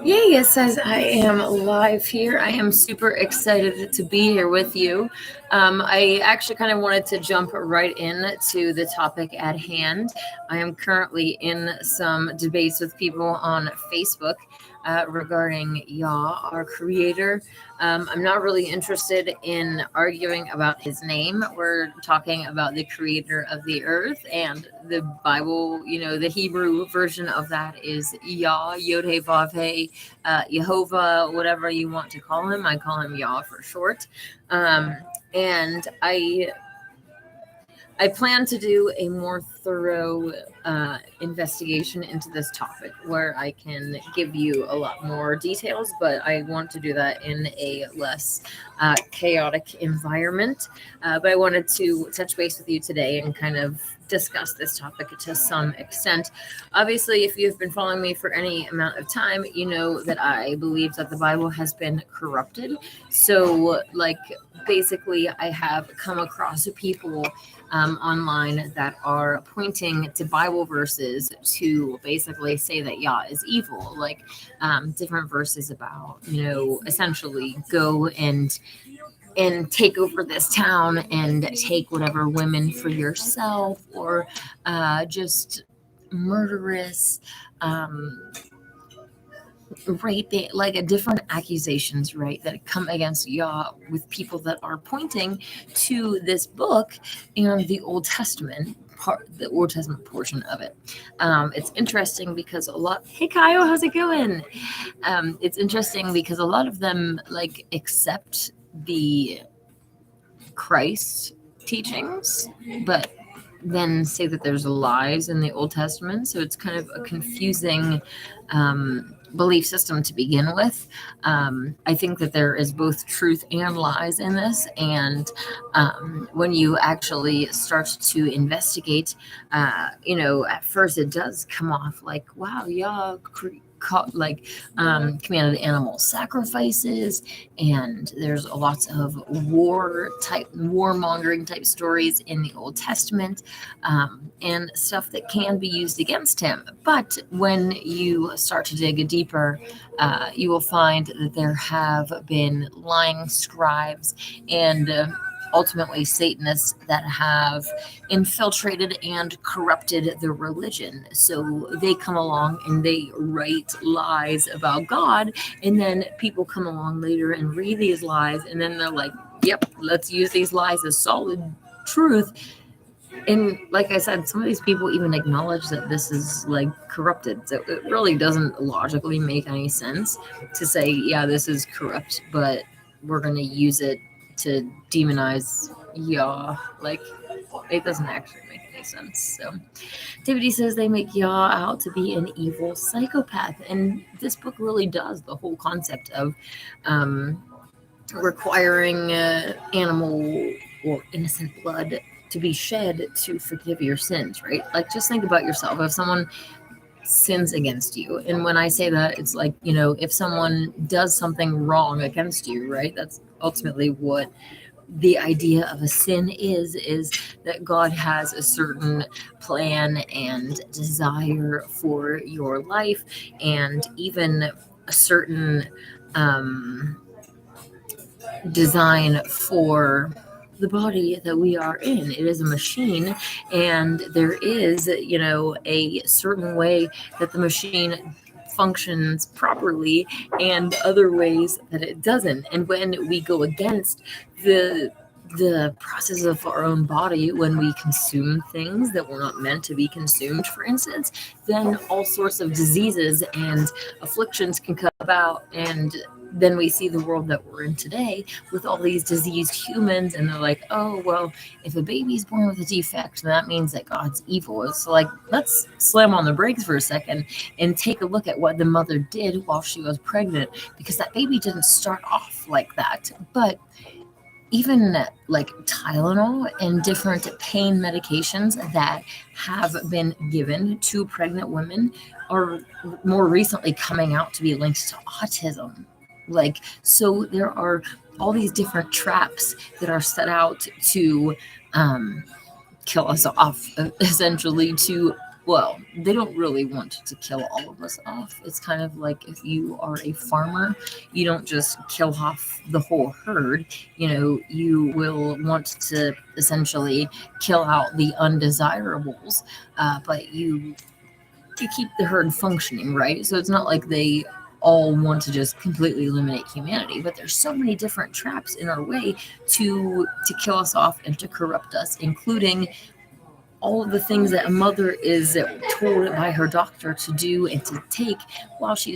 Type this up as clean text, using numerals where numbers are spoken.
Yeah, yes, as I am live here. I am super excited to be here with you. I actually kind of wanted to jump right in to the topic at hand. I am currently in some debates with people on Facebook regarding Yah, our creator. I'm not really interested in arguing about his name. We're talking about the creator of the earth and the Bible. The Hebrew version of that is Yah, Yod He Vav He, Jehovah, whatever you want to call him. I call him Yah for short. Um, and I plan to do a more thorough investigation into this topic where I can give you a lot more details, but I want to do that in a less chaotic environment. But I wanted to touch base with you today and kind of discuss this topic to some extent. Obviously, if you've been following me for any amount of time, you know that I believe that the Bible has been corrupted. So, basically, I have come across people online that are pointing to Bible verses to basically say that Yah is evil, different verses about, essentially go and take over this town and take whatever women for yourself, or just murderous, um, right? Like a different accusations, right, that come against Yah with people that are pointing to this book and the Old Testament part, the Old Testament portion of it. It's interesting because a lot. Hey, Kyle, how's it going? It's interesting because a lot of them accept the Christ teachings, but then say that there's lies in the Old Testament. So it's kind of a confusing belief system to begin with. I think that there is both truth and lies in this. And when you actually start to investigate, at first it does come off like, wow, yeah, commanded animal sacrifices, and there's lots of warmongering type stories in the Old Testament, and stuff that can be used against him. But when you start to dig deeper, you will find that there have been lying scribes and ultimately Satanists that have infiltrated and corrupted the religion. So they come along and they write lies about God, and then people come along later and read these lies, and then they're like, yep, let's use these lies as solid truth. And like I said, some of these people even acknowledge that this is corrupted. So it really doesn't logically make any sense to say, yeah, this is corrupt, but we're going to use it to demonize Yah. It doesn't actually make any sense. So David says they make Yah out to be an evil psychopath. And this book really does the whole concept of requiring animal or innocent blood to be shed to forgive your sins, right? Just think about yourself. If someone sins against you, and when I say that, it's if someone does something wrong against you, right? That's ultimately what the idea of a sin is that God has a certain plan and desire for your life, and even a certain design for the body that we are in. It is a machine, and there is, a certain way that the machine functions properly and other ways that it doesn't. And when we go against the process of our own body, when we consume things that were not meant to be consumed, for instance, then all sorts of diseases and afflictions can come about. And then we see the world that we're in today with all these diseased humans, and they're like, oh, well, if a baby's born with a defect, that means that God's evil. It's let's slam on the brakes for a second and take a look at what the mother did while she was pregnant, because that baby didn't start off like that. But even Tylenol and different pain medications that have been given to pregnant women are more recently coming out to be linked to autism. So there are all these different traps that are set out to kill us off, essentially, to well, they don't really want to kill all of us off. It's kind of like if you are a farmer, you don't just kill off the whole herd. You will want to essentially kill out the undesirables, but you keep the herd functioning, right? So it's not like they all want to just completely eliminate humanity, but there's so many different traps in our way to kill us off and to corrupt us, including all of the things that a mother is told by her doctor to do and to take while she's